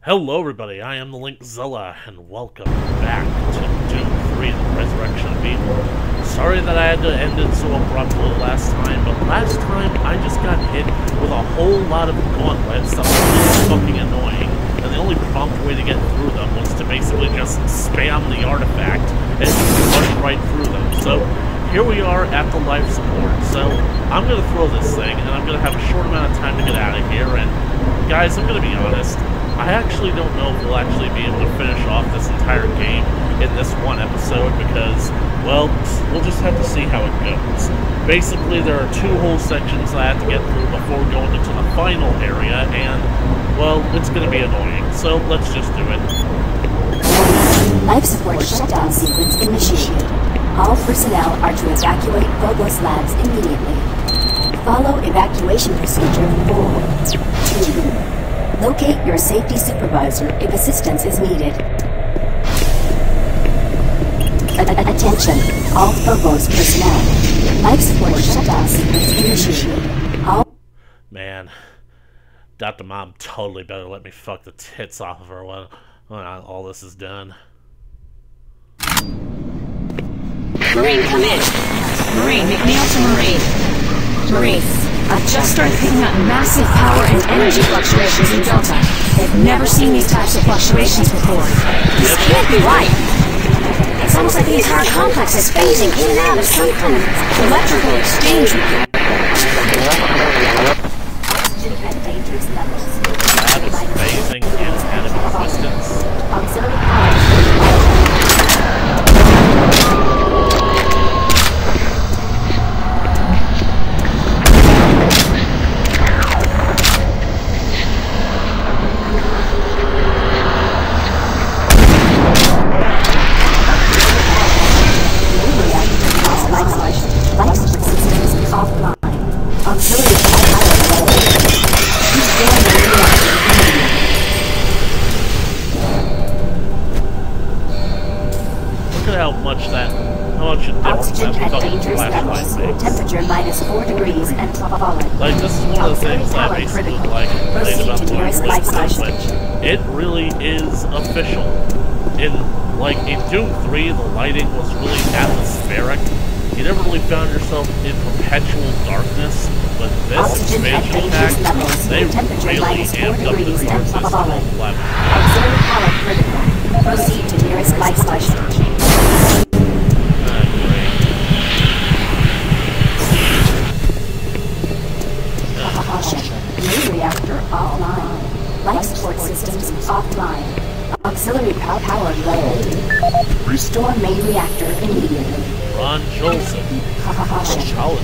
Hello everybody, I am the Linkzilla, and welcome back to Doom 3, The Resurrection of Evil. Sorry that I had to end it so abruptly last time, but last time I just got hit with a whole lot of gauntlets that were really fucking annoying, and the only prompt way to get through them was to basically just spam the artifact and rush right through them. So here we are at the life support, so I'm going to throw this thing, and I'm going to have a short amount of time to get out of here, and guys, I'm going to be honest, I actually don't know if we'll actually be able to finish off this entire game in this one episode because, well, we'll just have to see how it goes. Basically, there are two whole sections I have to get through before going into the final area, and, well, it's going to be annoying, so let's just do it. Life support shutdown sequence initiated. All personnel are to evacuate Phobos Labs immediately. Follow evacuation procedure 4, 2. Locate your safety supervisor if assistance is needed. Attention, all Phobos personnel. Life support shutdown sequence initiated. Man, Dr. Mom totally better let me fuck the tits off of her when all this is done. Marine, come in. Marine, McNeil to Marine. Marine, I've just started picking up massive power and energy fluctuations in Delta. I've never seen these types of fluctuations before. This can't be right. It's almost like the entire complex is phasing in and out of some kind of electrical exchange. That is phasing in and out of existence. Temperature -4 degrees and falling. Like, this is one of the things that I basically like about the but it really is official. In Doom 3, the lighting was really atmospheric. You never really found yourself in perpetual darkness, but this expansion pack, they really amped up the darkness to a level. Auxiliary power critical. Proceed to nearest light station. Main reactor offline. Life support systems offline. Auxiliary power low. Restore main reactor immediately. Ron Jolson.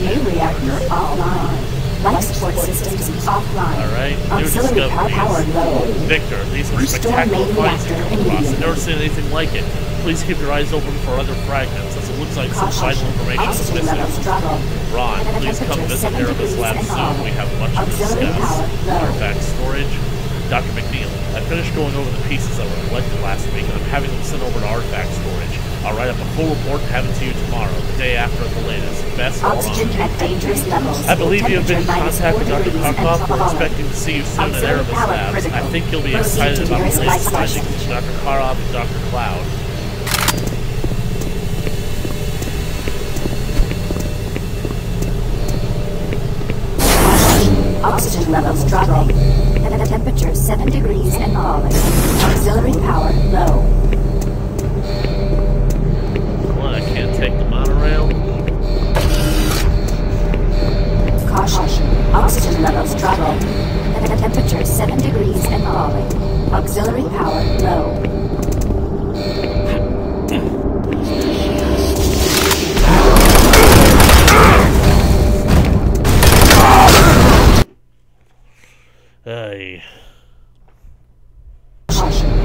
Main reactor offline. Life support systems offline. Alright, Auxiliary power low. Victor, these are Restore spectacular main finds reactor you come across. immediately. I've never seen anything like it. Please keep your eyes open for other fragments, as it looks like some vital information is Oxygen levels missing. drop. Ron, please come visit Erebus lab soon. We have much to discuss. Artifact storage. Dr. McNeil, I finished going over the pieces that were collected last week, and I'm having them sent over to artifact storage. I'll write up a full report and have it to you tomorrow, the day after at the latest. Best Oxygen at dangerous levels. I believe you have been in Temperature contact with Dr. -4 Karkov. We're and expecting to see you soon at Erebus Labs. I think you'll be excited about the latest findings from Dr. Karkov and Dr. Cloud. Oxygen levels dropping. Temperature 7 degrees and falling. Auxiliary power low. What, I can't take the monorail? Caution. Oxygen levels dropping. Temperature 7 degrees and falling. Auxiliary power low.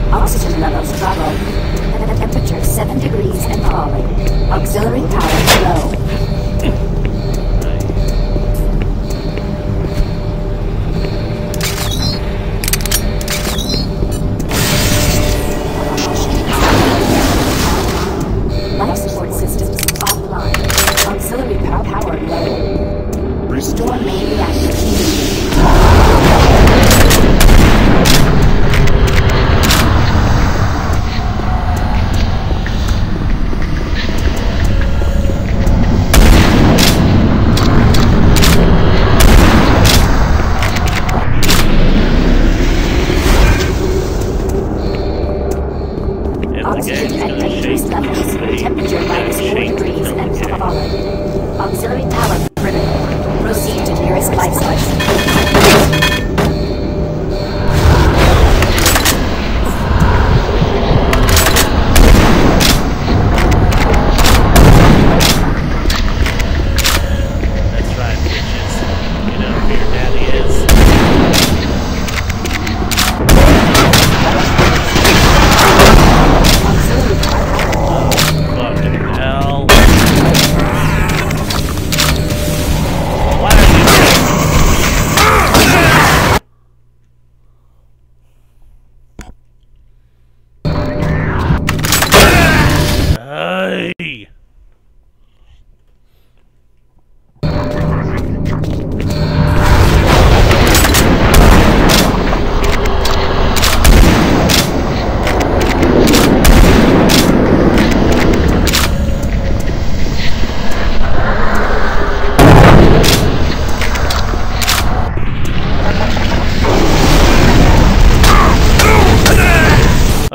Oxygen levels dropping. Temperature 7 degrees and falling. Auxiliary power low. Life support systems offline. Auxiliary power low. Restore main reactor.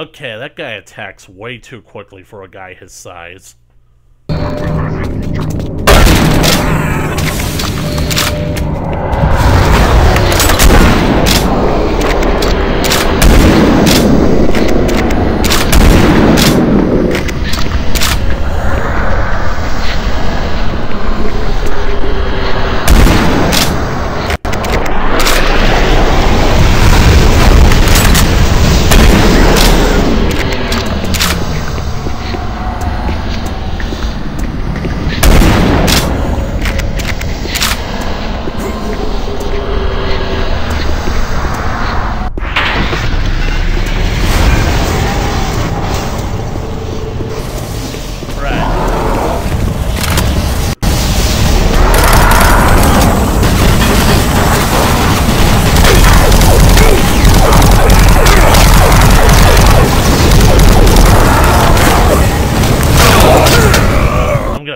Okay, that guy attacks way too quickly for a guy his size.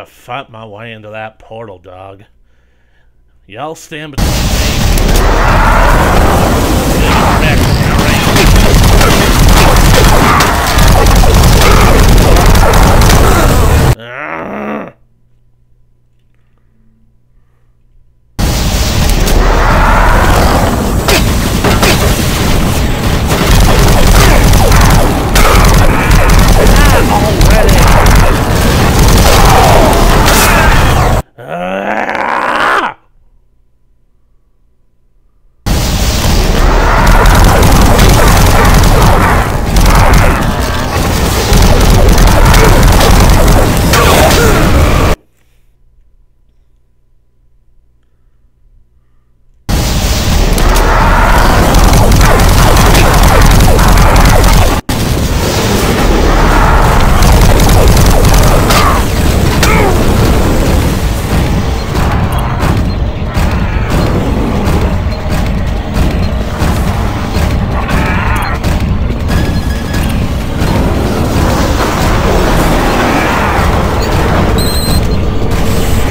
Fight my way into that portal, dog. Y'all stand between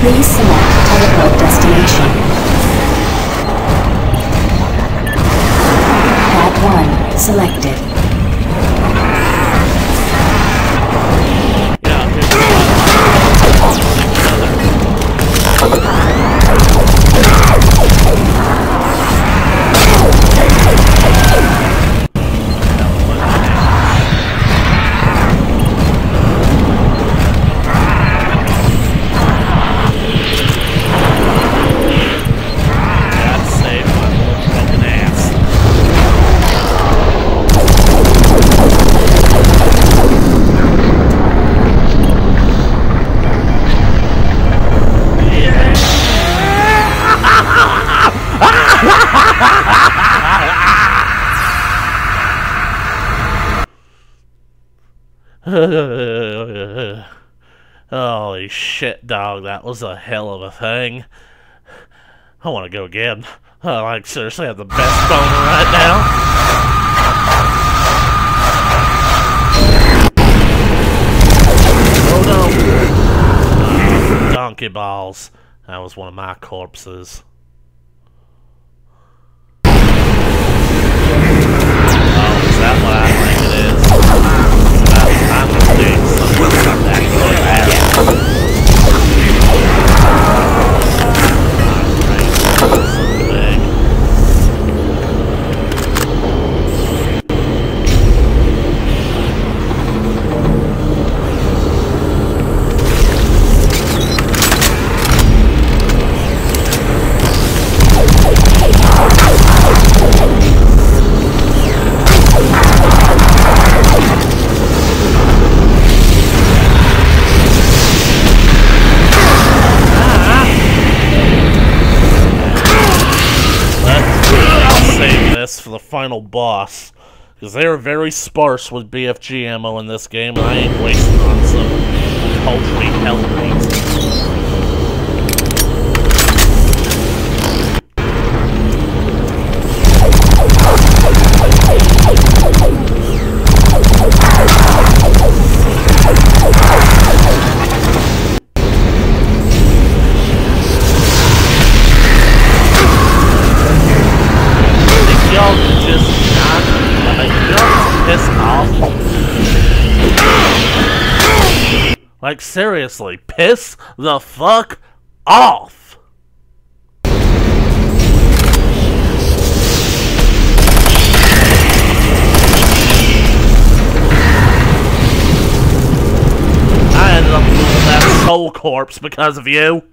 Please select teleport destination. Pad 1 selected. Holy shit, dog, that was a hell of a thing. I want to go again. I like seriously have the best boner right now. Oh no. Donkey balls. That was one of my corpses. Oh, is that what I think it is? I'm doing something actually bad. For the final boss, because they are very sparse with BFG ammo in this game, and I ain't wasting on some paltry hell y'all just not, like, y'all piss off Like, seriously, piss the fuck off! I ended up losing that soul corpse because of you.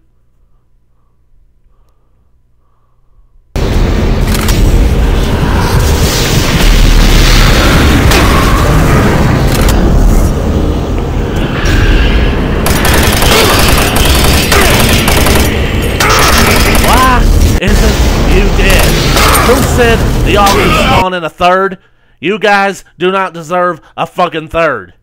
Isn't you dead? Who said the all can spawn in a third? You guys do not deserve a fucking third.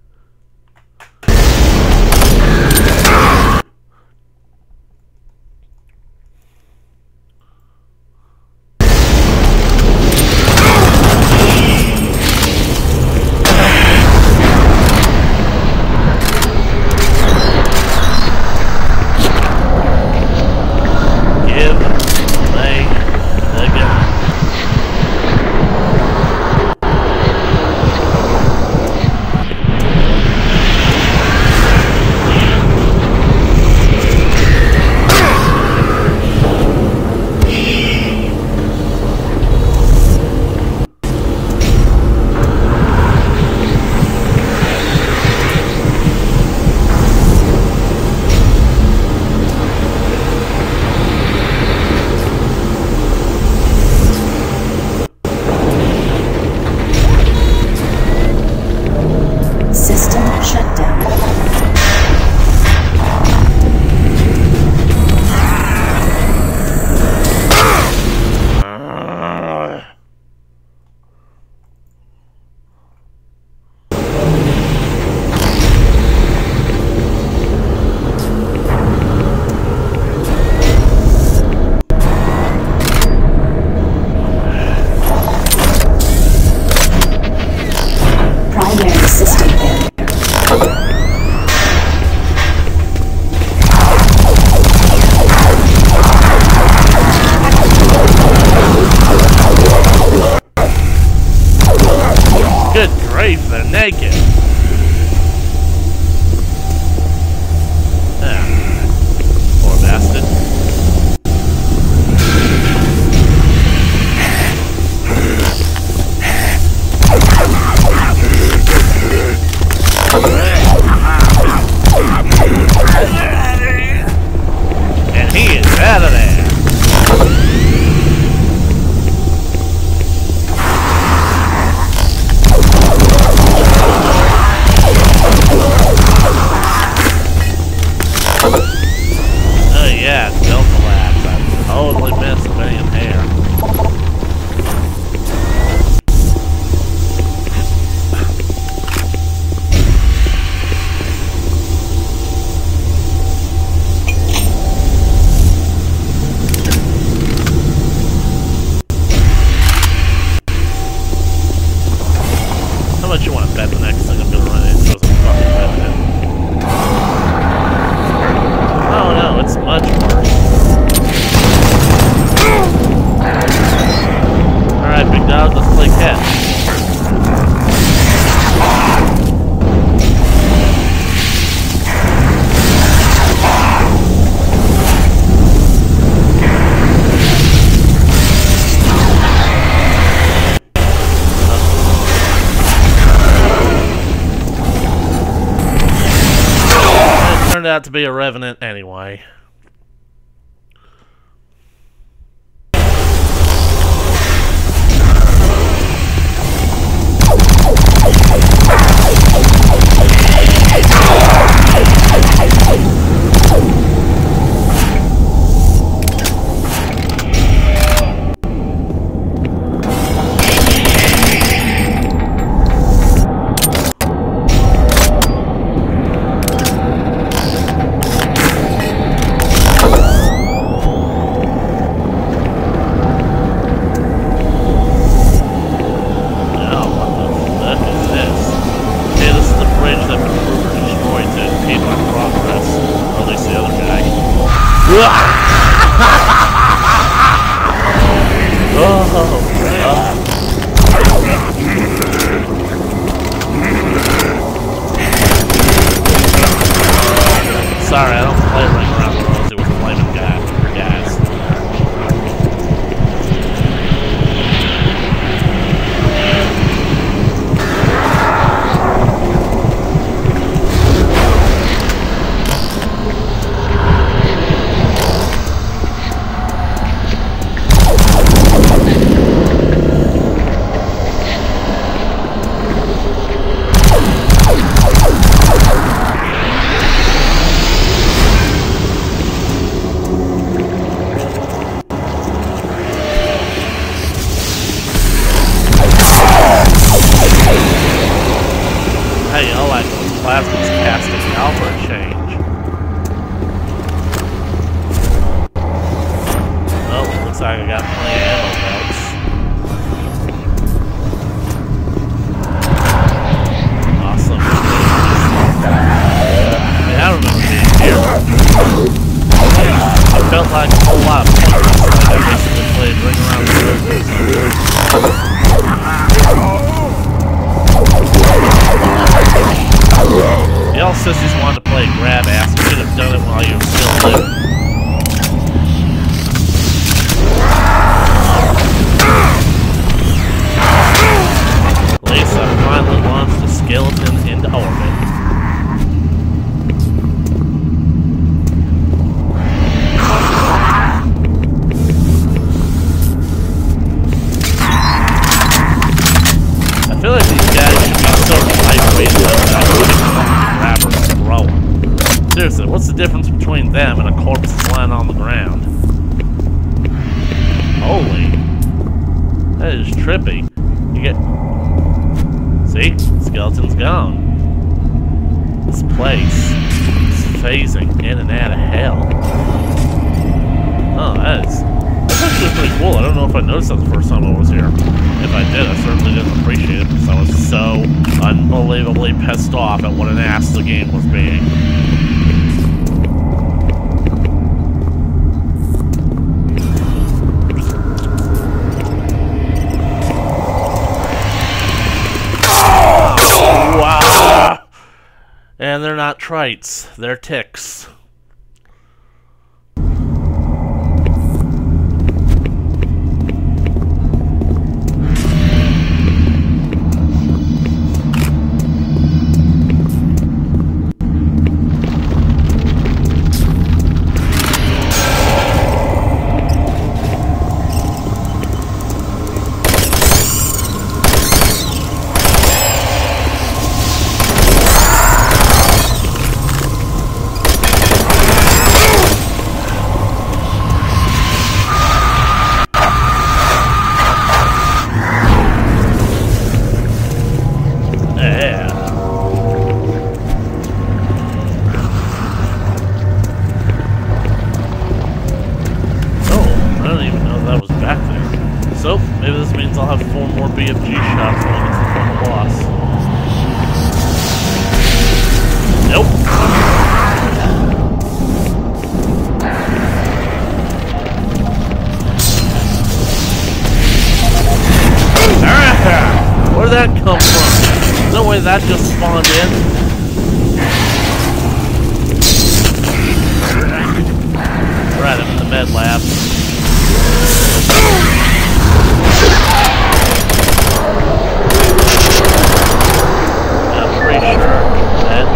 They're naked. Poor bastard. And he is out of there. Totally missed a million hair. How much you want to bet the next thing I'm gonna run into is a fucking weapon? Oh no, it's much worse. Alright, big dog, let's play catch. It turned out to be a revenant anyway. Sorry, I don't play Ring Around the Rosie with flaming guys. Hey, all I know is Plasma's casting out for a change. Oh, looks like I got plenty of ammo belts. Awesome. I remember being here. I felt like a whole lot of points. I basically played Ring Around the Rosie. Y'all sissies wanted to play grab ass. You should have done it while you were still living. Lisa finally launched the skeleton into orbit. I feel like these guys should be so lightweight that grabbers throw. Seriously, what's the difference between them and a corpse that's lying on the ground? Holy. That is trippy. You get... See? Skeleton's gone. This place is phasing in and out of hell. Oh, that's actually pretty cool. I don't know if I noticed that the first time I was here. If I did, I certainly didn't appreciate it because I was so unbelievably pissed off at what an ass the game was being. Wow! And they're not trites, they're ticks. I'll have 4 more BFG shots when I get to the final boss. Nope. Where'd that come from? No way that just spawned in. Right, I'm in the med lab. I'm pretty sure that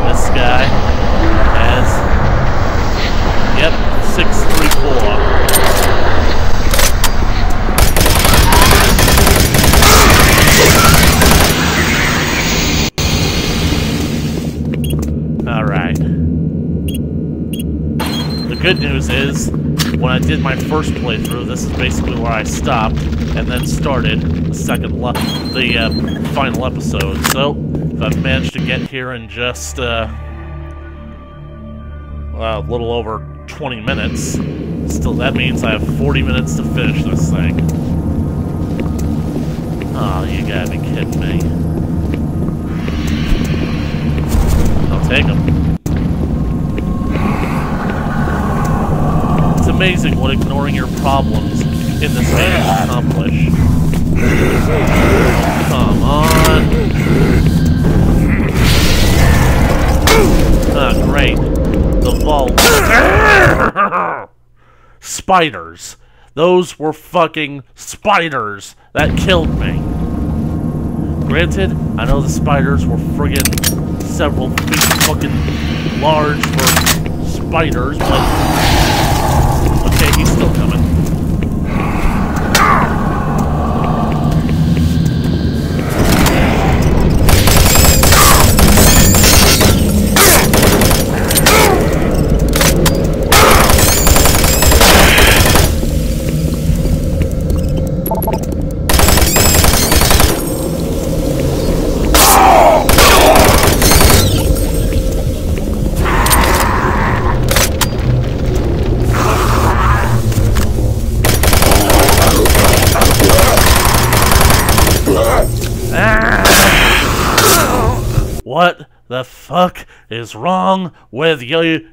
this guy has, yep, 634. Alright. The good news is, when I did my first playthrough, this is basically where I stopped, and then started the final episode. So, if I've managed to get here in just, a little over 20 minutes, still that means I have 40 minutes to finish this thing. Oh, you gotta be kidding me. I'll take them. It's amazing what ignoring your problems in this game can accomplish. Come on. Ah, great. spiders. Those were fucking spiders that killed me. Granted, I know the spiders were friggin' several feet fucking large for spiders, but... Okay, he's still coming. What the fuck is wrong with you?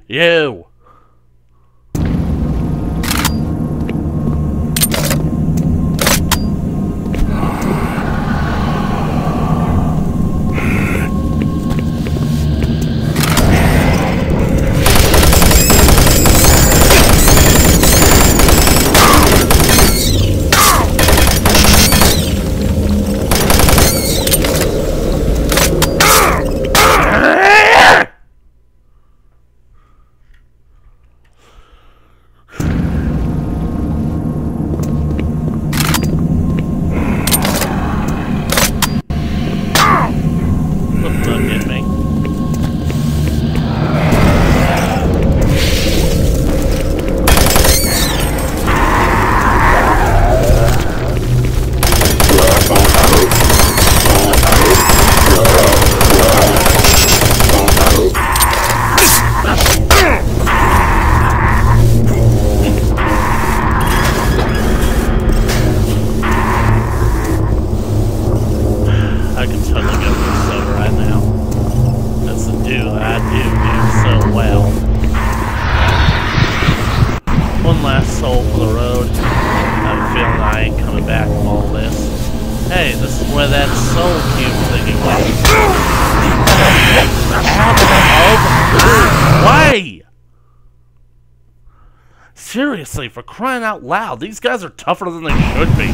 Seriously, for crying out loud, these guys are tougher than they should be.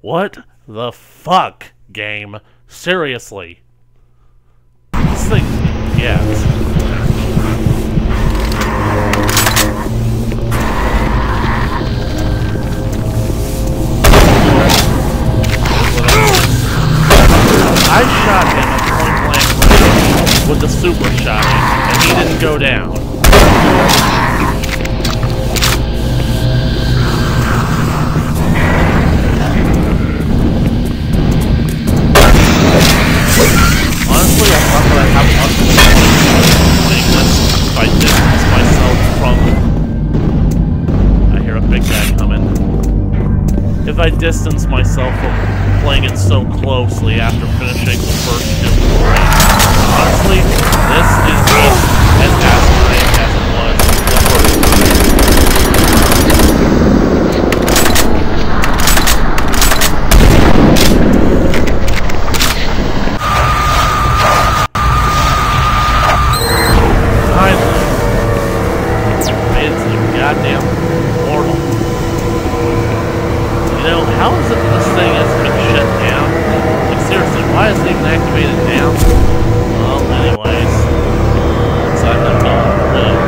What the fuck, game? Seriously. This thing, yeah. I shot him at point blank range with the super shot, and he didn't go down. If I distance myself from playing it so closely after finishing the first two races. Honestly, this is just as fascinating as it was the first Finally, made it to the goddamn portal. You know, how is it this thing has been shut down? Like, seriously, why is it even activated now? Well, anyways, looks like I'm going blue.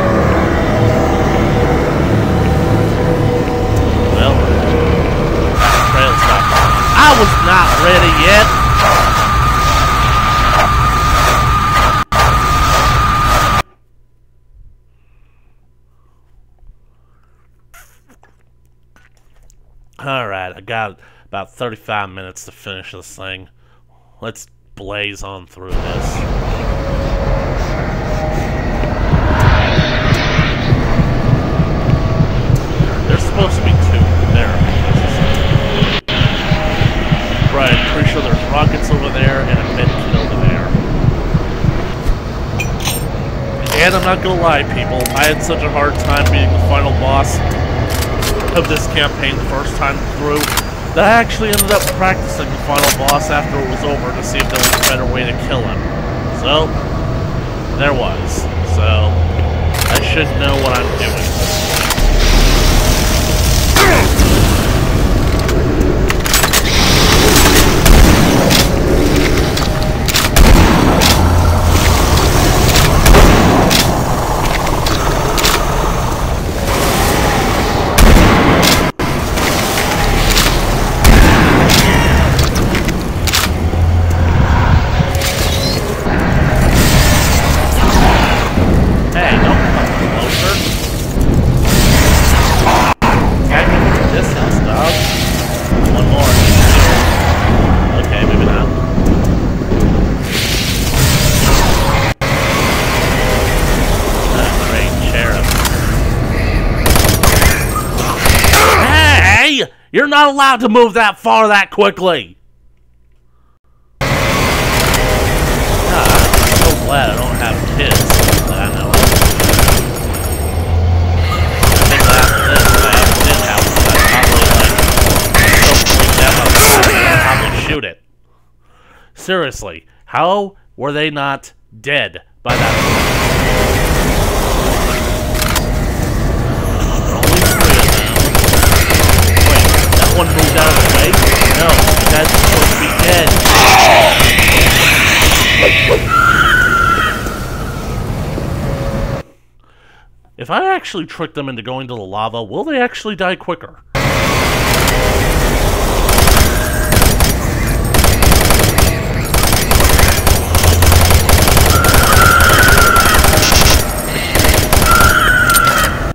Well, trail stop. I was not ready yet! Alright, I got about 35 minutes to finish this thing. Let's blaze on through this. There's supposed to be two. There. Right, I'm pretty sure there's rockets over there and a med kit over there. And I'm not gonna lie, people, I had such a hard time beating the final boss of this campaign the first time through that I actually ended up practicing the final boss after it was over to see if there was a better way to kill him. So, there was. So, I should know what I'm doing. You're not allowed to move that far that quickly! God, I'm so glad I don't have kids that I know of. I think that after this, if I ever did have one, I'd probably, so freak them up, I'd probably shoot it. Seriously, how were they not dead by that point? One moved out of the way? No, that's supposed to be dead. If I actually trick them into going to the lava, will they actually die quicker?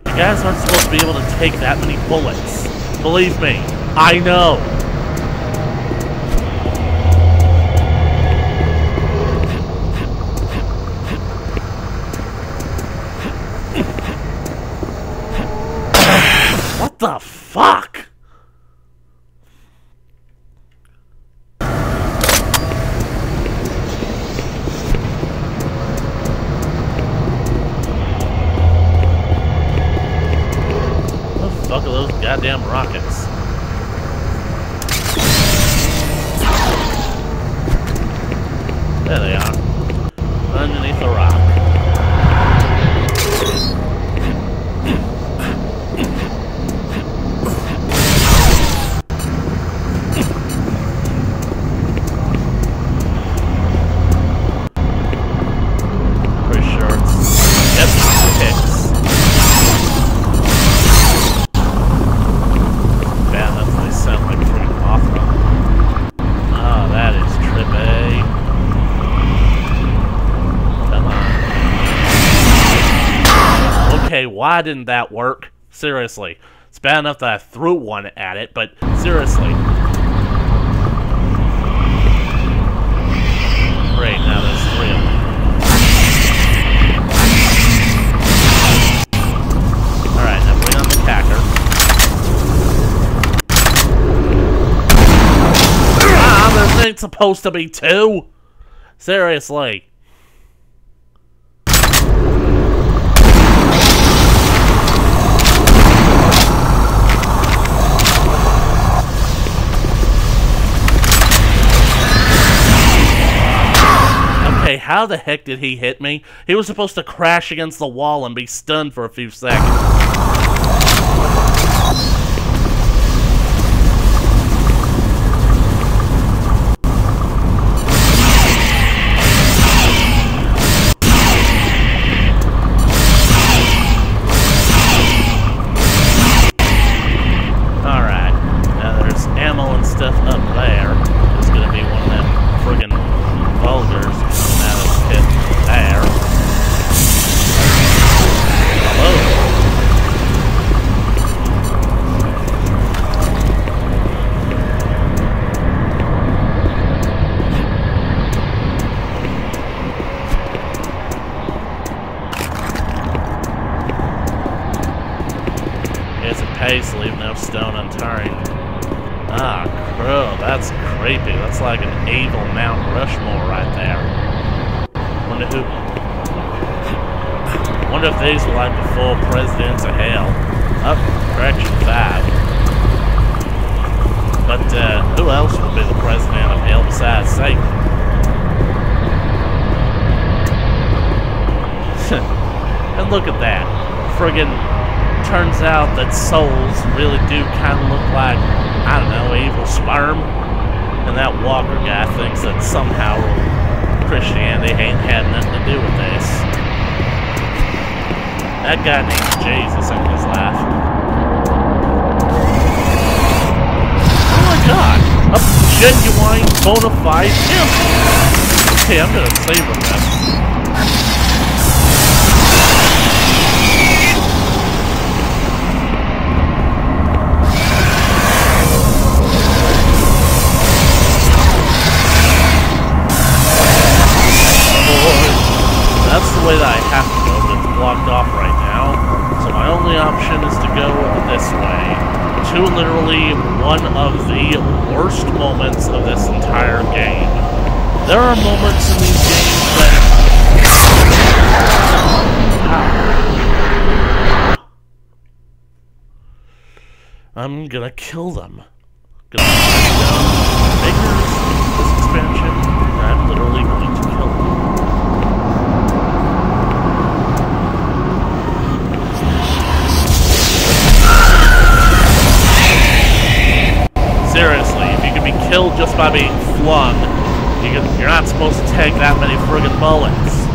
You guys aren't supposed to be able to take that many bullets. Believe me. I know! What the fuck? What the fuck are those goddamn rockets? There they are. Underneath the rock. Pretty sure it's picks. Man, that's what they sound like freaking Mothra. Oh, that is trippy. Okay, why didn't that work? Seriously. It's bad enough that I threw one at it, but seriously. Great, now there's 3 of them. Alright, now bring on the cacker. Ah, there ain't supposed to be 2! Seriously. How the heck did he hit me? He was supposed to crash against the wall and be stunned for a few seconds. Alright, now there's ammo and stuff up there. There's gonna be one of them friggin' vulgars. Hit there. Hello. Yes, it pays to leave no stone unturned. Ah, crow, that's creepy. That's like an evil Mount Rushmore right there. Wonder who... Wonder if these were like the full presidents of hell. Oh, correction 5. But who else would be the president of hell besides Satan? And look at that. Friggin' turns out that souls really do kind of look like, I don't know, evil sperm. And that Walker guy thinks that somehow Christianity ain't had nothing to do with this. That guy named Jesus in his laugh. Oh my god! A genuine, bona fide imp! Okay, I'm gonna savor this. That's the way that I have to go, but it's blocked off right now. So my only option is to go this way. To literally one of the worst moments of this entire game. There are moments in these games that... I'm gonna kill them. Gonna make this expansion, and I'm literally going to kill them. Seriously, if you can be killed just by being flung, you're not supposed to take that many friggin' bullets.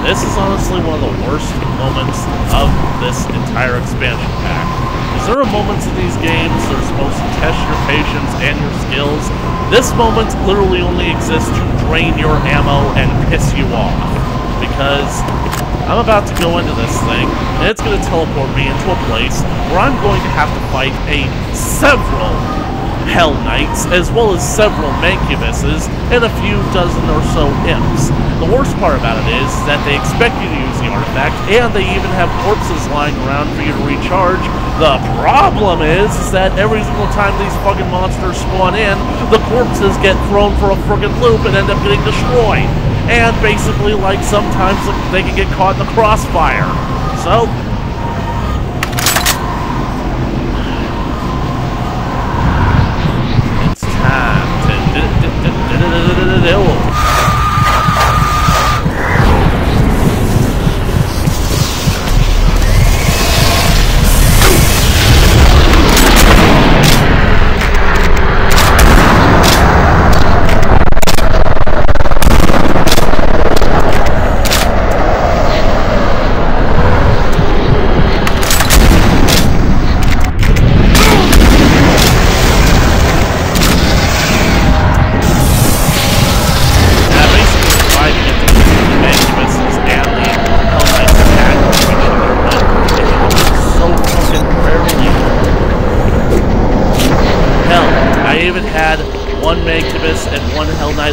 This is honestly one of the worst moments of this entire expansion pack. Because there are moments in these games that are supposed to test your patience and your skills. This moment literally only exists to drain your ammo and piss you off. Because I'm about to go into this thing, and it's going to teleport me into a place where I'm going to have to fight several Hell Knights, as well as several Mancubuses, and a few dozen or so imps. The worst part about it is that they expect you to use the artifact, and they even have corpses lying around for you to recharge. The problem is that every single time these fucking monsters spawn in, the corpses get thrown for a friggin' loop and end up getting destroyed. And basically, like, sometimes they can get caught in the crossfire. So... it's time to...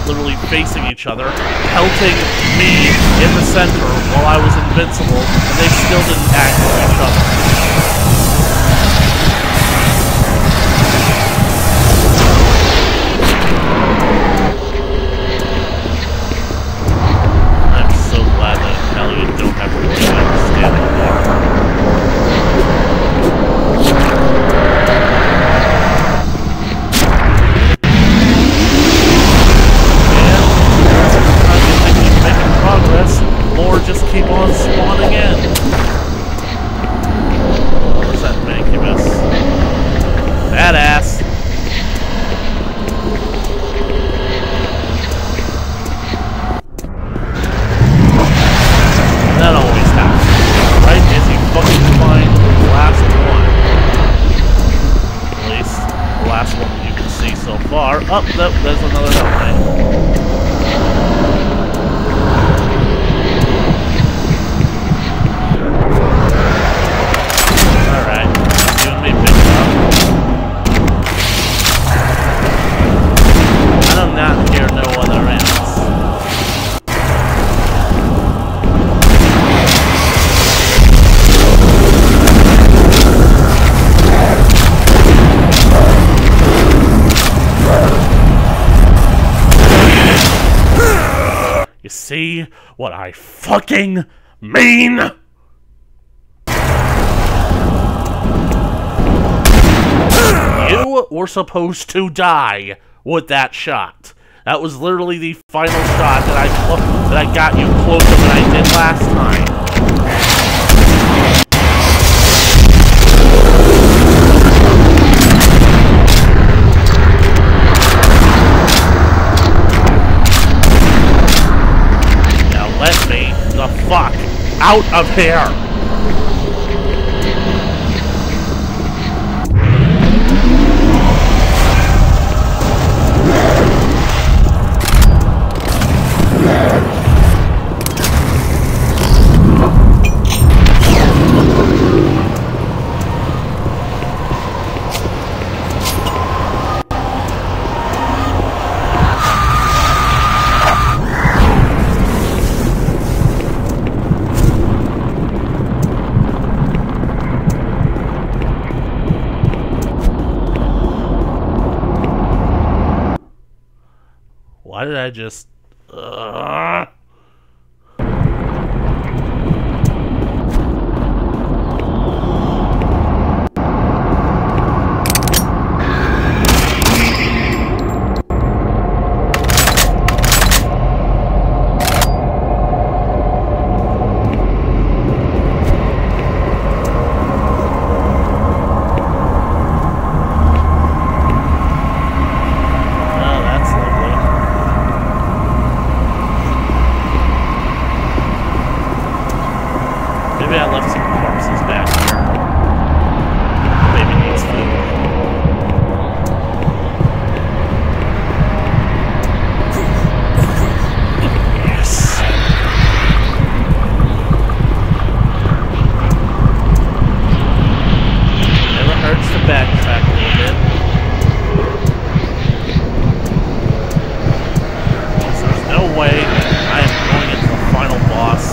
literally facing each other, pelting me in the center while I was invincible, and they still didn't act with each other. I'm so glad that in hell you don't have to worry about standing there. Or just keep on spawning in. Where's that Mancubus? Badass. That always happens. Right as you fucking find the last one. At least the last one that you can see so far. Oh, there's another Hellknight. Not hear no other else. You see what I fucking mean. You were supposed to die with that shot. That was literally the final shot that I got you closer than I did last time. Now let me the fuck out of here! Why did I just... Maybe I left some corpses back here. Maybe needs food. Yes. Never hurts to backtrack a little bit. So there's no way I am going into the final boss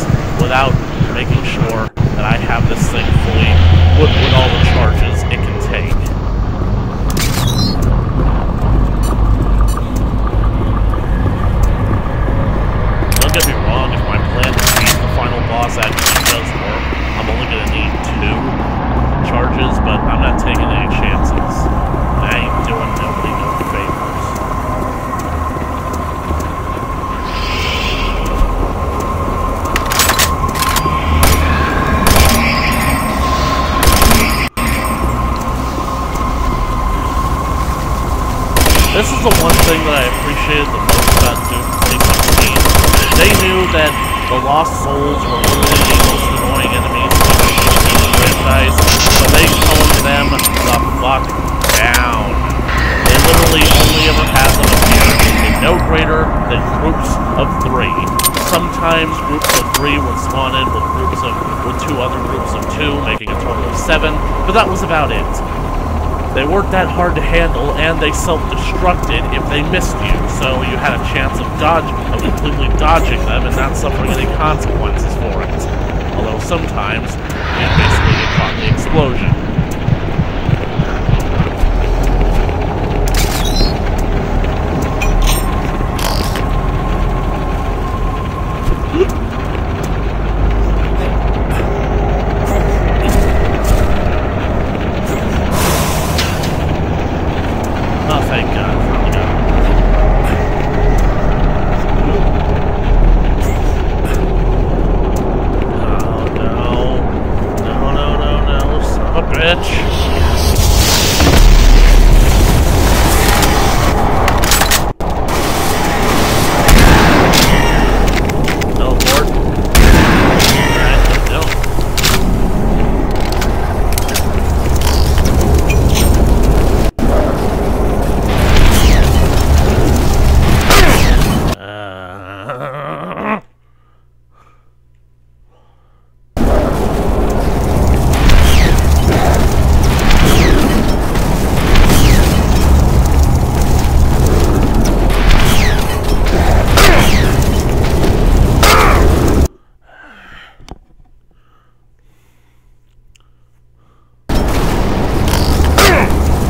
without making sure that I have this thing fully with all the charges it can take. Don't get me wrong, if my plan to beat the final boss actually does work, I'm only going to need 2 charges, but I'm not taking any chances. I ain't doing nobody no favors. This is the one thing that I appreciated the most about Doom 2016. They knew that the Lost Souls were literally the most annoying enemies in the franchise, so they toned them the fuck down. They literally only ever had them appear in no greater than groups of 3. Sometimes groups of 3 would spawn in with 2 other groups of 2, making a total of 7, but that was about it. They weren't that hard to handle, and they self-destructed if they missed you, so you had a chance of completely dodging them and not suffering any consequences for it. Although sometimes, you basically get caught in the explosion.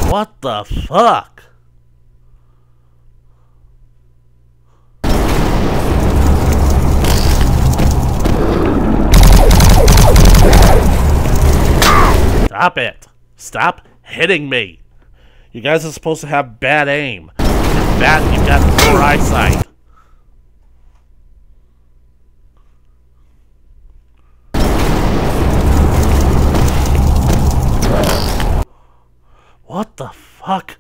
What the fuck? Stop it. Stop hitting me. You guys are supposed to have bad aim. You're fat, you've got poor eyesight. What the fuck?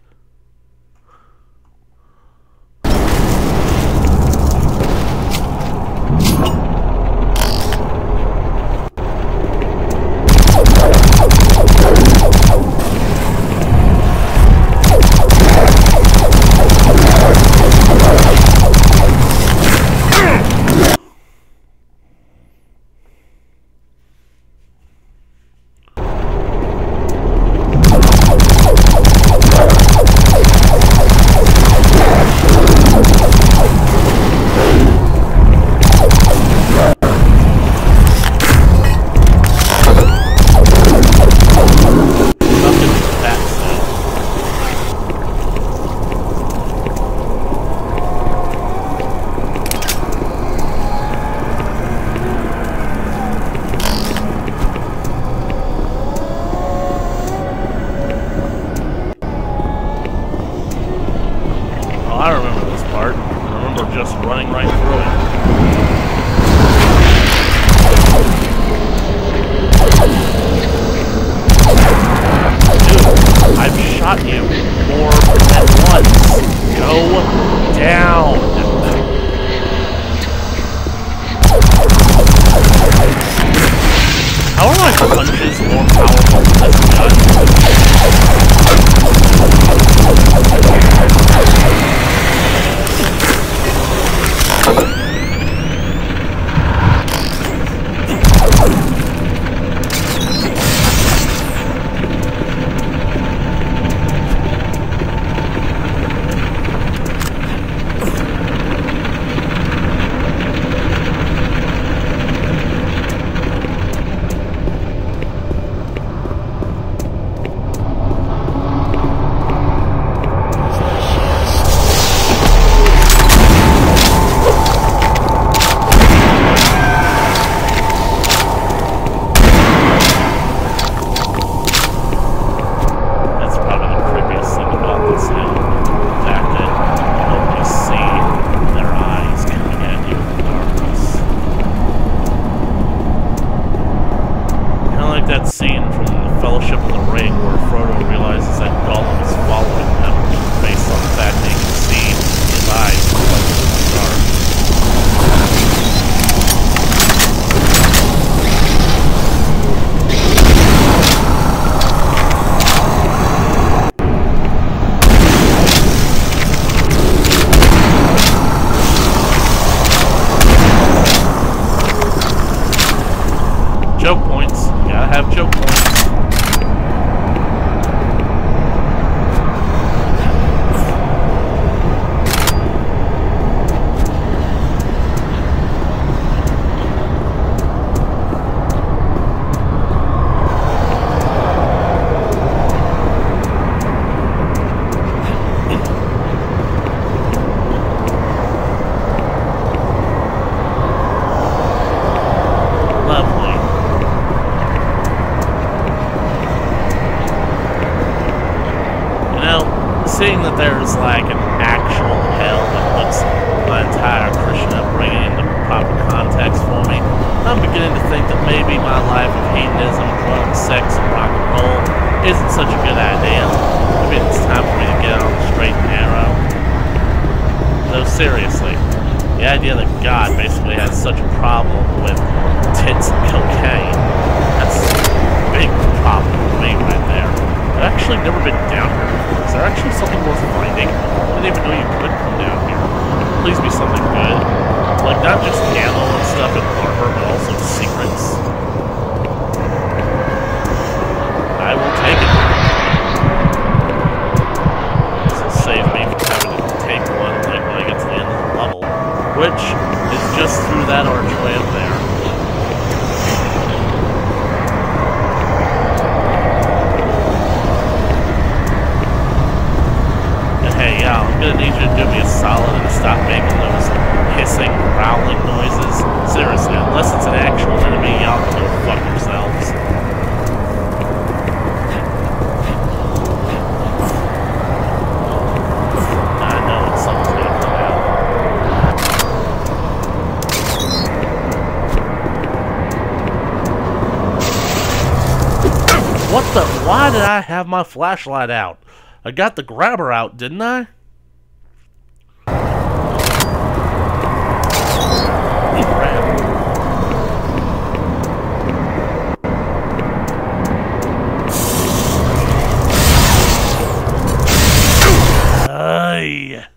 Seeing that there's like an actual hell that puts my entire Christian upbringing into proper context for me, I'm beginning to think that maybe my life of hedonism, drugs, sex, and rock and roll isn't such a good idea. Maybe it's time for me to get on the straight and narrow. Though seriously, the idea that God basically has such a problem with tits and cocaine, that's a big problem for me right there. I've actually never been down here before. Is there actually something worth finding? I didn't even know you could come down here. Please be something good. Like, not just ammo and stuff and armor, but also secrets. I will take it. This will save me from having to take one, like, when I get to the end of the level. Which is just through that archway up there. Yeah, I'm gonna need you to do me a solid and stop making those hissing, growling noises. Seriously, unless it's an actual enemy, y'all can go fuck yourselves. I have my flashlight out? I got the grabber out, didn't I? Ay.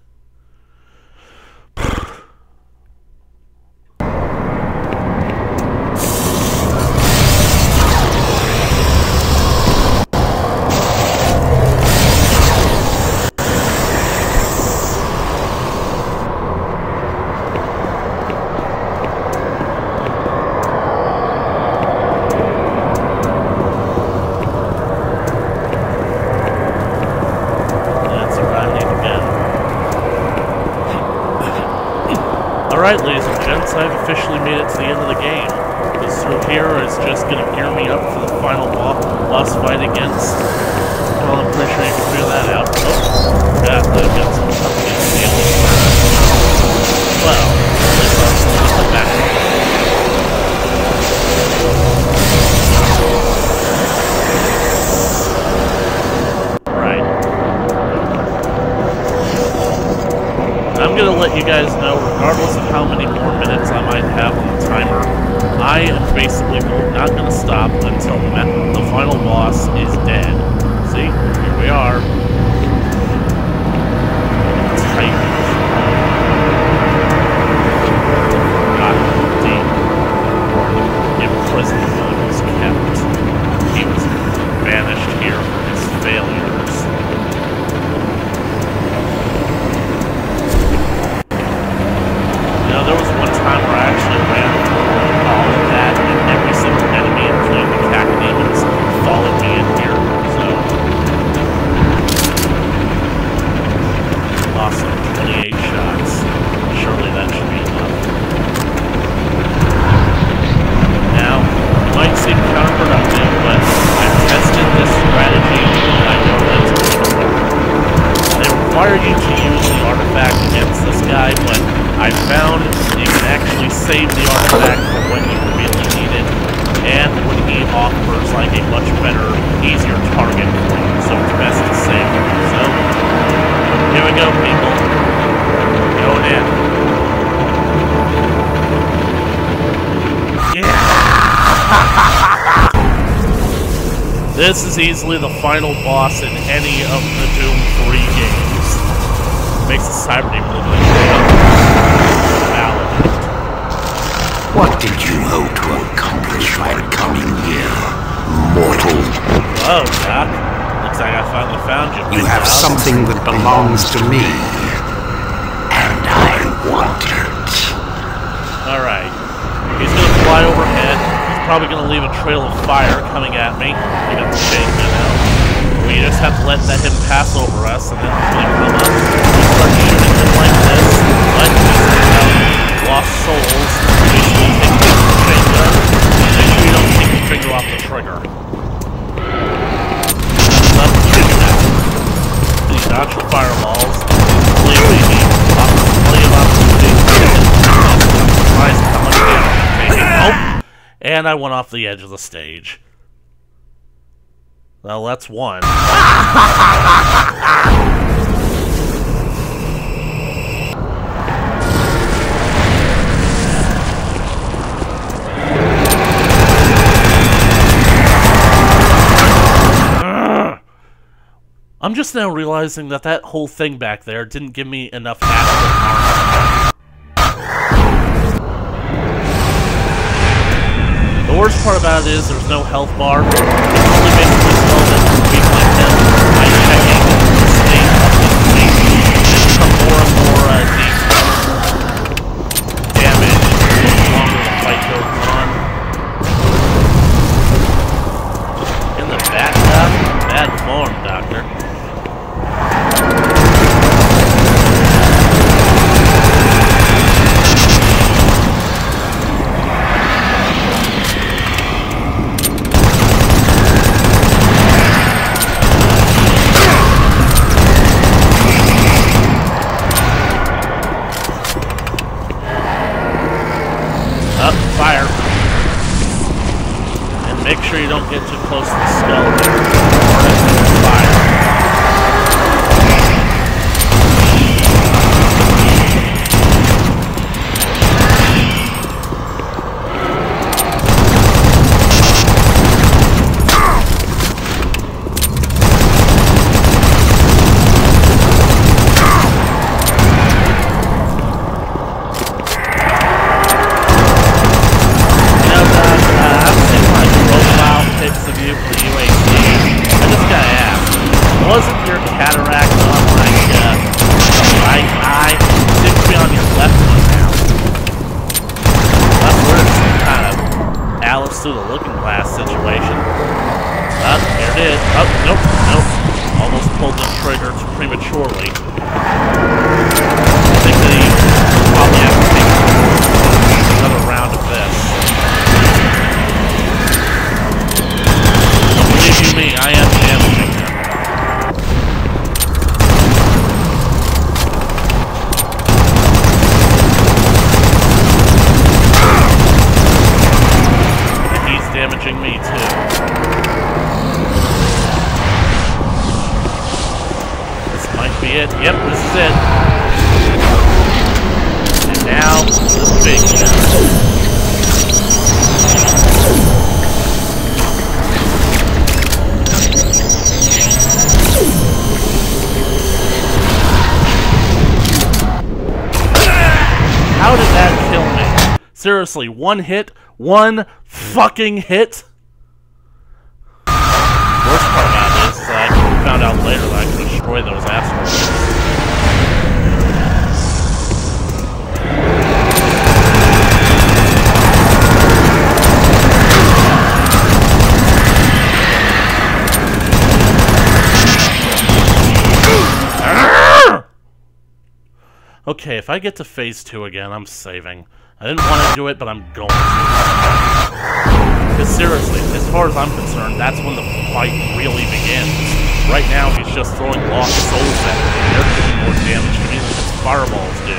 Alright, ladies and gents, I've officially made it to the end of the game. This through here is just going to gear me up for the final boss fight against... Well, I'm pretty sure you can figure that out. Oh, yeah, I've got some company to deal with. Well, at least I'll come back. Right. I'm going to let you guys know, regardless of how many more minutes I might have on the timer, I am basically not going to stop until the final boss is dead. See? Here we are. Titan. God, deep. Imprisoned while he was kept. He was banished here for his failures. There was one time where I actually ran all of that, and every single enemy, including the cacodemons, followed me in here, so... Awesome, 28 shots. Surely that should be enough. Now, it might seem counterproductive, but I've tested this strategy, and I know that it's going to work. They require you to use the artifact against this guy, but I found you can actually save the artifact for when you really need it, and when he offers like a much better, easier target for you, so it's best to save it. So, here we go, people. Going in. Yeah! This is easily the final boss in any of the Doom 3 games. Makes the cyber demon look like what did you hope to accomplish by coming here, mortal? Whoa, Doc. Looks like I finally found you. You have something that belongs to me, and I want it. Alright. He's gonna fly overhead. He's probably gonna leave a trail of fire coming at me. I got the shake, you know. We just have to let him pass over us, and then he's gonna come up. We start shooting him like this, but lost souls. Basically take the chain gun, and make sure you don't take your finger off the trigger. Up, these natural fireballs. Believe me, plenty of opportunities to surprise how much damage I'm taking. Oh! And I went off the edge of the stage. Well, that's one. I'm just now realizing that that whole thing back there didn't give me enough actual armor. The worst part about it is there's no health bar. It only basically tells that you're weak like him by checking the state of his weak and become more and more damage the longer the fight goes on. In the back up, bad form, Doctor. cataract on my right eye. Seems to be on your left one now. Unless we're in some kind of Alice through the looking glass situation. Here it is. Oh, nope, nope. Almost pulled the trigger prematurely. I think they probably have to take another round of this. Believe you me, I am damaging them. And he's damaging me too. This might be it. Yep, this is it. And now, the big one. How did that kill me? Seriously, one hit? One fucking hit? Worst part about this is that I found out later that I could destroy those asteroids. Okay, if I get to phase 2 again, I'm saving. I didn't want to do it, but I'm going to. Because seriously, as far as I'm concerned, that's when the fight really begins. Right now, he's just throwing lost souls at me. They're doing more damage to me than his fireballs do.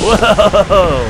Whoa!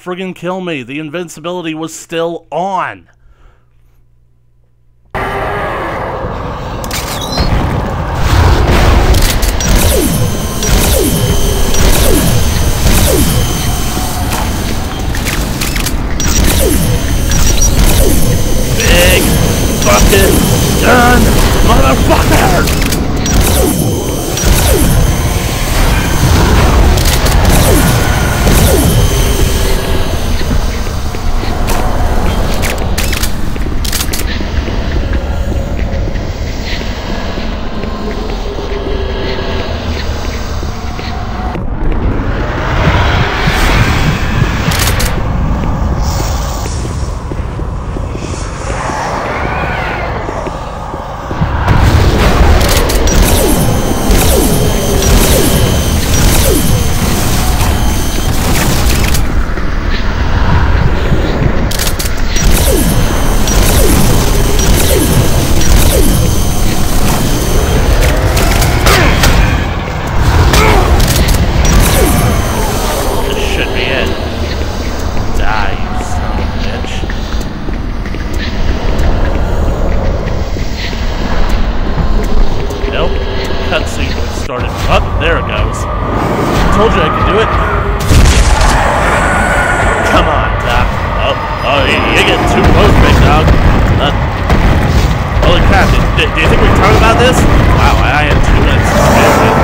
Friggin' kill me. The invincibility was still on. Big fucking gun, motherfucker! there it goes. Told you I could do it. Come on, Doc. Oh, you're getting too close, big dog. Holy crap, do you think we can talk about this? Wow, I had 2 minutes to spare it.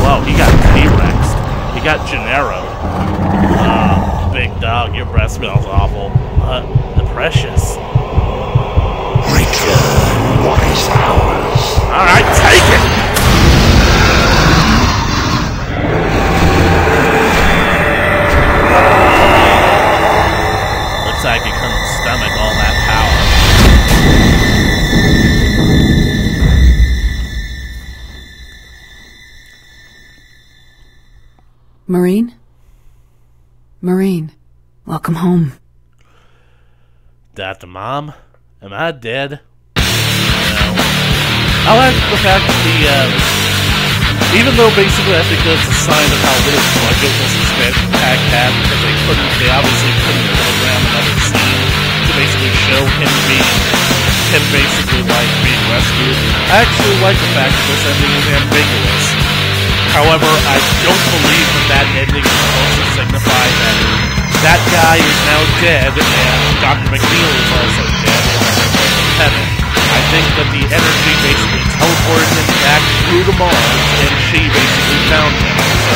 Whoa, he got T-Rexed. He got Gennaro'd. Big dog, your breath smells awful. The precious. Return what is ours. Alright, take it! Looks like you couldn't stomach all that power. Marine? Marine, welcome home. Dr. Mom? Am I dead? No. I like the fact that even though basically I think that's a sign of how little budget this expansion pack had, because they obviously couldn't program another scene to basically show him basically like being rescued. I actually like the fact that this ending is ambiguous. However, I don't believe that ending is supposed to signify that that guy is now dead and Dr. McNeil is also dead in heaven. I think that the energy basically teleported him back through to Mars and she basically found him. So,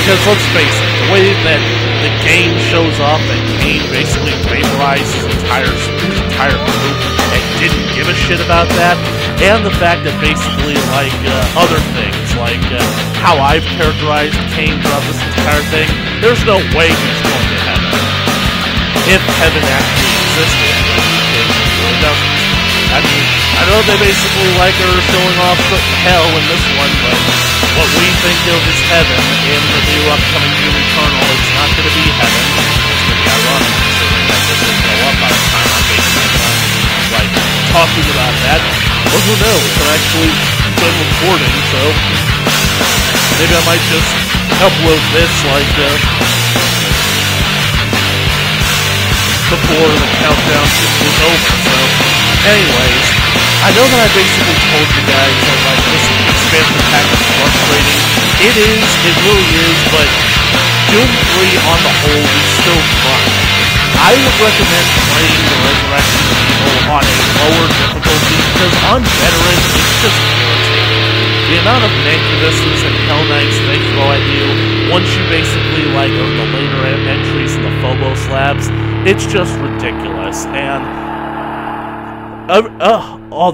because let's face it, the way that the game shows off that Kane basically vaporized his entire group and didn't give a shit about that, and the fact that basically like other things, like how I've characterized Kane throughout this entire thing, there's no way he's going to heaven. If heaven actually existed, it really doesn't. I mean, I know they basically like are showing off hell in this one, but what we think of as heaven in the new upcoming Doom Eternal, it's not going to be heaven. It's going to be ironic, considering that this will go up by the time I'm basically like talking about that. Or who knows? I'm actually done recording, so maybe I might just upload this like before the countdown was over. So, anyways, I know that I basically told you guys that like this expansion pack is frustrating. It is, it really is, but Doom 3 on the whole is still fun. I would recommend playing the Resurrection of Evil on a lower difficulty because on Veteran it's just irritating. The amount of Mancubuses and Hell Knights they throw at you once you basically like earn the later entries in the Phobos labs, it's just ridiculous. And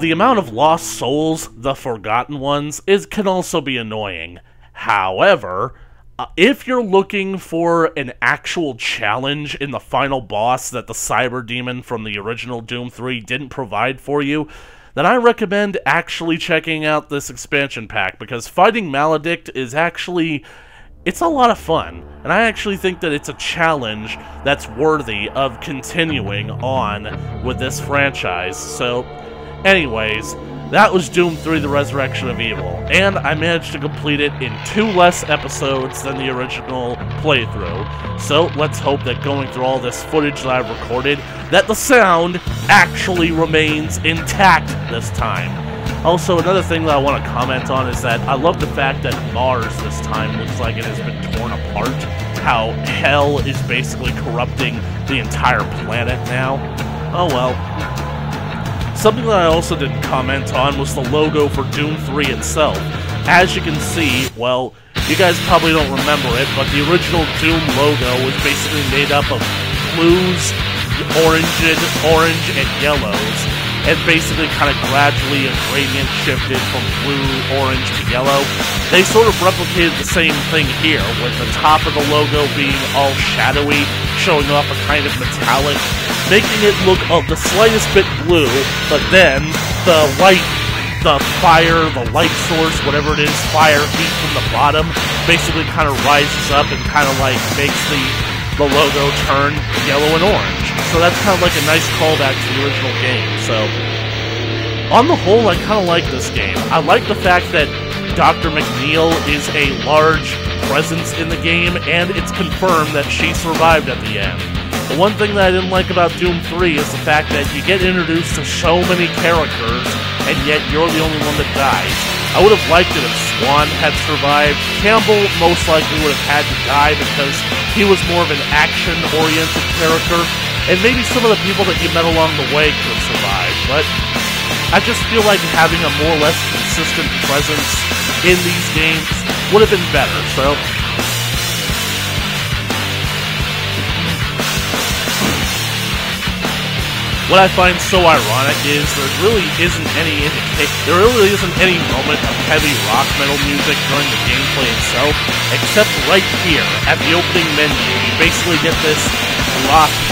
the amount of lost souls, the Forgotten Ones, can also be annoying. However, if you're looking for an actual challenge in the final boss that the Cyber Demon from the original Doom 3 didn't provide for you, then I recommend actually checking out this expansion pack, because fighting Maledict is actually, it's a lot of fun, and I actually think that it's a challenge that's worthy of continuing on with this franchise. So, anyways, that was Doom 3 The Resurrection of Evil, and I managed to complete it in 2 less episodes than the original playthrough. So, let's hope that going through all this footage that I've recorded, that the sound actually remains intact this time. Also, another thing that I want to comment on is that I love the fact that Mars this time looks like it has been torn apart. How hell is basically corrupting the entire planet now. Oh well. Something that I also didn't comment on was the logo for Doom 3 itself. As you can see, well, you guys probably don't remember it, but the original Doom logo was basically made up of blues, orange, and yellows, and basically kind of gradually a gradient shifted from blue, orange to yellow. They sort of replicated the same thing here, with the top of the logo being all shadowy, showing off a kind of metallic, making it look the slightest bit blue, but then the light, the fire, the light source, whatever it is, fire, heat from the bottom, basically kind of rises up and kind of like makes the logo turn yellow and orange. So that's kind of like a nice callback to the original game. So, on the whole, I kind of like this game. I like the fact that Dr. McNeil is a large presence in the game, and it's confirmed that she survived at the end. The one thing that I didn't like about Doom 3 is the fact that you get introduced to so many characters, and yet you're the only one that dies. I would have liked it if Swan had survived. Campbell most likely would have had to die because he was more of an action-oriented character, and maybe some of the people that you met along the way could have survived, but I just feel like having a more or less consistent presence in these games would have been better, so what I find so ironic is there really isn't any moment of heavy rock metal music during the gameplay itself, except right here at the opening menu. You basically get this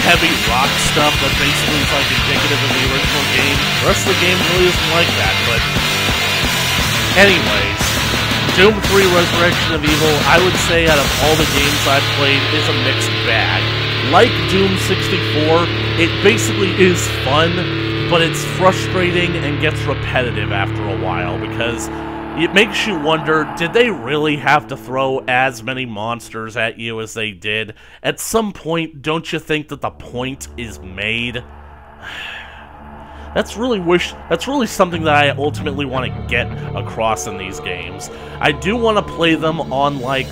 heavy rock stuff that basically is like indicative of the original game. The rest of the game really isn't like that, but anyways, Doom 3 Resurrection of Evil, I would say out of all the games I've played, is a mixed bag. Like Doom 64, it basically is fun, but it's frustrating and gets repetitive after a while because it makes you wonder, did they really have to throw as many monsters at you as they did? At some point, don't you think that the point is made? That's really something that I ultimately want to get across in these games. I do want to play them on like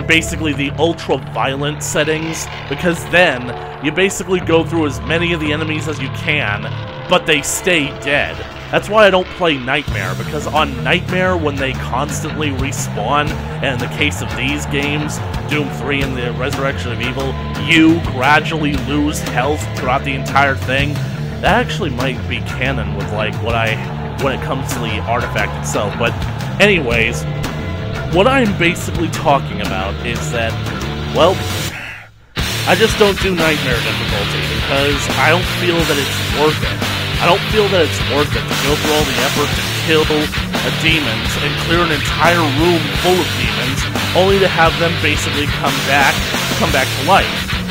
basically the ultra-violent settings, because then you basically go through as many of the enemies as you can, but they stay dead. That's why I don't play Nightmare, because on Nightmare, when they constantly respawn, and in the case of these games, Doom 3 and the Resurrection of Evil, you gradually lose health throughout the entire thing. That actually might be canon with like when it comes to the artifact itself, but anyways, what I'm basically talking about is that, well, I just don't do Nightmare difficulty because I don't feel that it's worth it. I don't feel that it's worth it to go through all the effort to kill demons and clear an entire room full of demons, only to have them basically come back to life.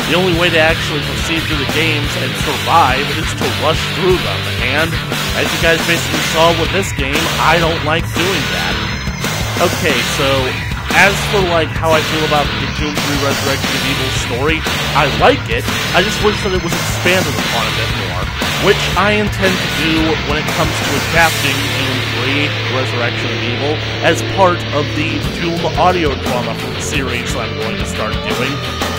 The only way to actually proceed through the games and survive is to rush through them, and as you guys basically saw with this game, I don't like doing that. Okay, so as for like how I feel about the Doom 3 Resurrection of Evil story, I like it, I just wish that it was expanded upon a bit more, which I intend to do when it comes to adapting Doom 3 Resurrection of Evil as part of the Doom audio drama series that I'm going to start doing.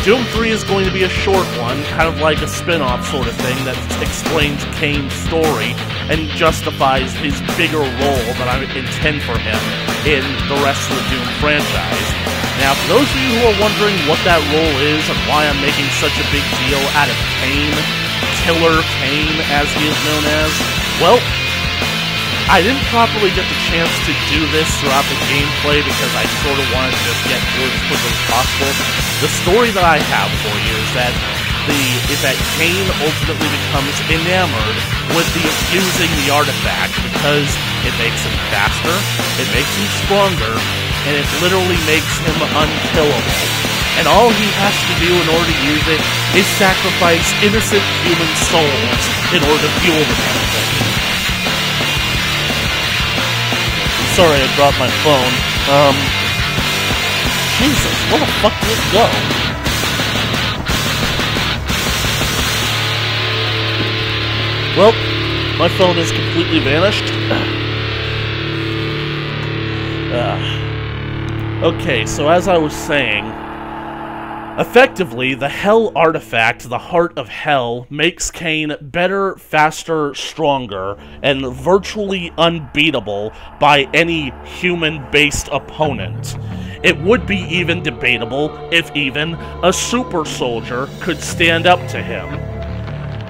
Doom 3 is going to be a short one, kind of like a spin-off sort of thing that explains Kane's story and justifies his bigger role that I intend for him in the rest of the Doom franchise. Now, for those of you who are wondering what that role is and why I'm making such a big deal out of Kane, Killer Kane as he is known as, well, I didn't properly get the chance to do this throughout the gameplay because I sort of wanted to just get through it as quickly as possible. The story that I have for you is that Kane ultimately becomes enamored with using the artifact because it makes him faster, it makes him stronger, and it literally makes him unkillable. And all he has to do in order to use it is sacrifice innocent human souls in order to fuel the damn thing. Sorry, I dropped my phone. Jesus, where the fuck did it go? Well, my phone has completely vanished. Okay, so as I was saying, effectively, the Hell artifact, the Heart of Hell, makes Kane better, faster, stronger, and virtually unbeatable by any human-based opponent. It would be even debatable if even a super soldier could stand up to him.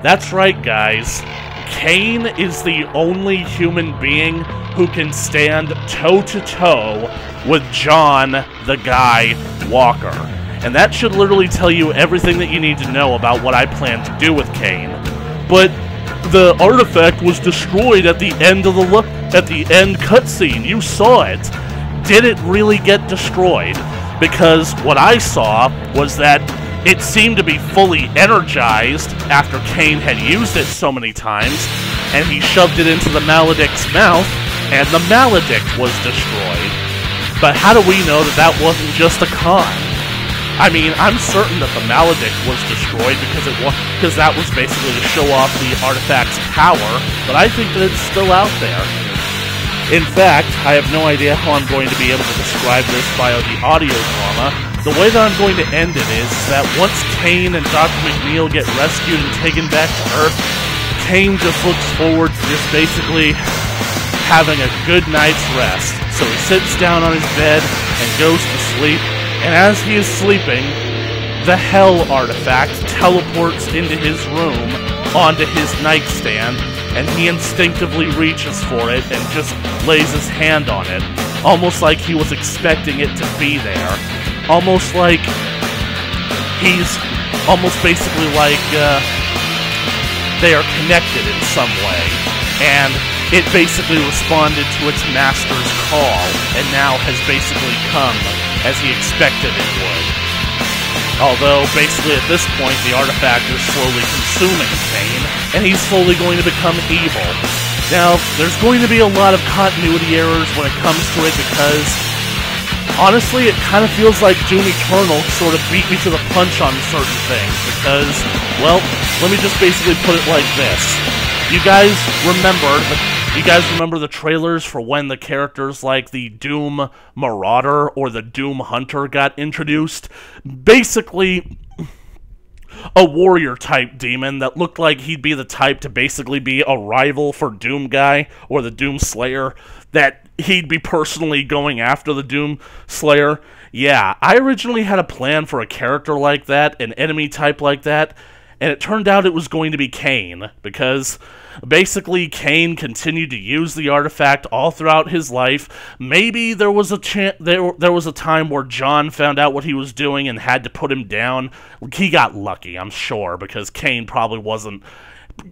That's right, guys. Kane is the only human being who can stand toe-to-toe with John the Guy Walker. And that should literally tell you everything that you need to know about what I plan to do with Kane. But the artifact was destroyed at the end of the end cutscene. You saw it. Did it really get destroyed? Because what I saw was that it seemed to be fully energized after Kane had used it so many times, and he shoved it into the Maledict's mouth, and the Maledict was destroyed. But how do we know that that wasn't just a con? I mean, I'm certain that the Maledict was destroyed because that was basically to show off the artifact's power, but I think that it's still out there. In fact, I have no idea how I'm going to be able to describe this via the audio drama. The way that I'm going to end it is that once Kane and Dr. McNeil get rescued and taken back to Earth, Kane just looks forward to just basically having a good night's rest. So he sits down on his bed and goes to sleep, and as he is sleeping, the Hell artifact teleports into his room onto his nightstand, and he instinctively reaches for it and just lays his hand on it, almost like he was expecting it to be there. Almost like he's basically like they are connected in some way, and it basically responded to its master's call, and now has basically come as he expected it would. Although, basically at this point, the artifact is slowly consuming Kane, and he's slowly going to become evil. Now, there's going to be a lot of continuity errors when it comes to it, because honestly, it kind of feels like Doom Eternal sort of beat me to the punch on certain things, because, well, let me just basically put it like this. You guys remember the trailers for when the characters like the Doom Marauder or the Doom Hunter got introduced? Basically, a warrior-type demon that looked like he'd be the type to basically be a rival for Doom Guy or the Doom Slayer, that he'd be personally going after the Doom Slayer. Yeah, I originally had a plan for a character like that, an enemy type like that, and it turned out it was going to be Kane, because basically Kane continued to use the artifact all throughout his life. Maybe there was a there was a time where John found out what he was doing and had to put him down. He got lucky, I'm sure, because Kane probably wasn't...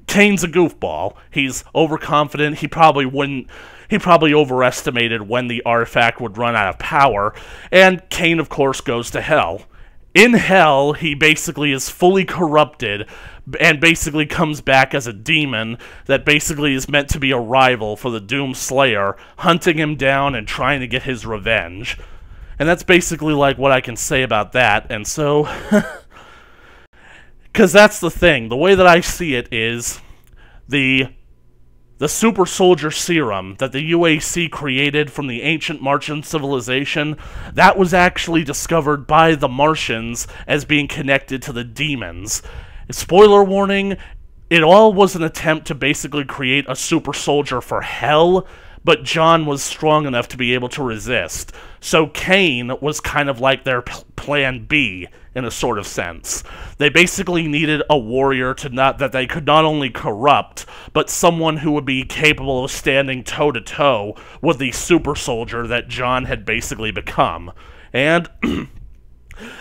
Kane's a goofball. He's overconfident. He probably overestimated when the artifact would run out of power, and Kane, of course, goes to Hell. In Hell, he basically is fully corrupted, and basically comes back as a demon that basically is meant to be a rival for the Doom Slayer, hunting him down and trying to get his revenge. And that's basically like what I can say about that, and so... because that's the thing, the way that I see it is, the super soldier serum that the UAC created from the ancient Martian civilization, that was actually discovered by the Martians as being connected to the demons. Spoiler warning, it all was an attempt to basically create a super soldier for Hell, but John was strong enough to be able to resist. So Kane was kind of like their plan B, in a sort of sense. They basically needed a warrior that they could not only corrupt, but someone who would be capable of standing toe-to-toe with the super soldier that John had basically become. And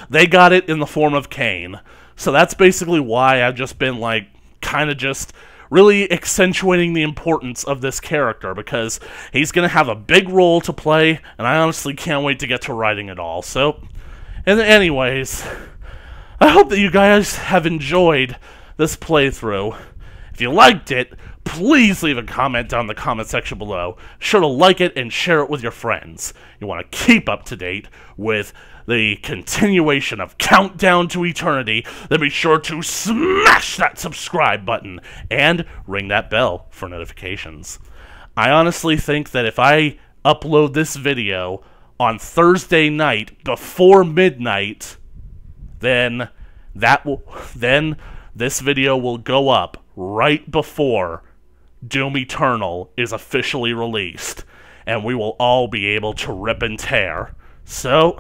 they got it in the form of Kane. So that's basically why I've just been, like, kind of just really accentuating the importance of this character, because he's going to have a big role to play, and I honestly can't wait to get to writing it all. So, and anyways, I hope that you guys have enjoyed this playthrough. If you liked it, please leave a comment down in the comment section below. Be sure to like it and share it with your friends. You want to keep up to date with the continuation of Countdown to Eternity, then be sure to smash that subscribe button and ring that bell for notifications. I honestly think that if I upload this video on Thursday night before midnight, then this video will go up right before Doom Eternal is officially released, and we will all be able to rip and tear. So,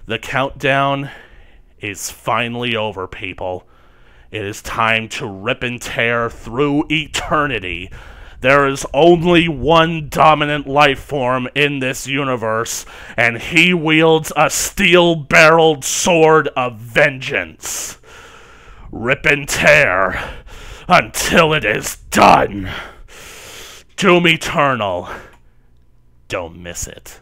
the countdown is finally over, people. It is time to rip and tear through eternity. There is only one dominant life form in this universe, and he wields a steel-barreled sword of vengeance. Rip and tear until it is done. Doom Eternal. Don't miss it.